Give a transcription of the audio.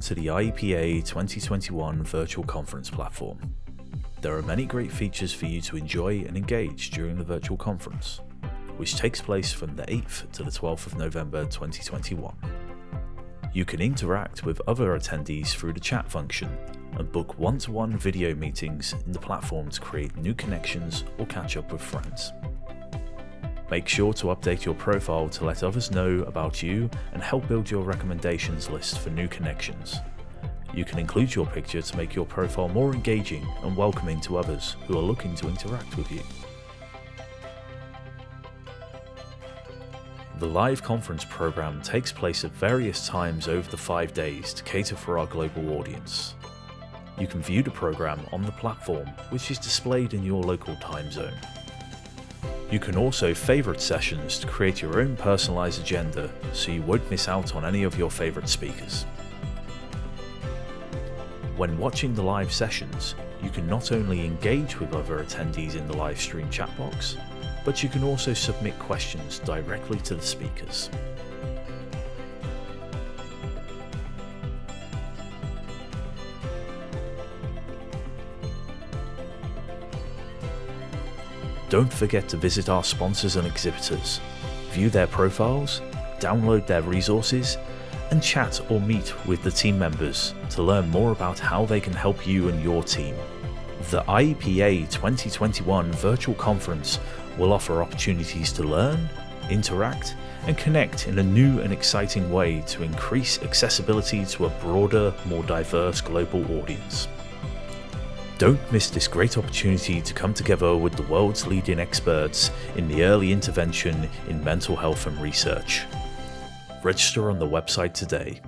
to the IEPA 2021 Virtual Conference platform. There are many great features for you to enjoy and engage during the virtual conference, which takes place from the 8th to the 12th of November 2021. You can interact with other attendees through the chat function and book one-to-one video meetings in the platform to create new connections or catch up with friends. Make sure to update your profile to let others know about you and help build your recommendations list for new connections. You can include your picture to make your profile more engaging and welcoming to others who are looking to interact with you. The live conference program takes place at various times over the 5 days to cater for our global audience. You can view the program on the platform, which is displayed in your local time zone. You can also favorite sessions to create your own personalized agenda so you won't miss out on any of your favorite speakers. When watching the live sessions, you can not only engage with other attendees in the live stream chat box, but you can also submit questions directly to the speakers. Don't forget to visit our sponsors and exhibitors, view their profiles, download their resources, and chat or meet with the team members to learn more about how they can help you and your team. The IEPA 2021 Virtual Conference will offer opportunities to learn, interact, and connect in a new and exciting way to increase accessibility to a broader, more diverse global audience. Don't miss this great opportunity to come together with the world's leading experts in the early intervention in mental health and research. Register on the website today.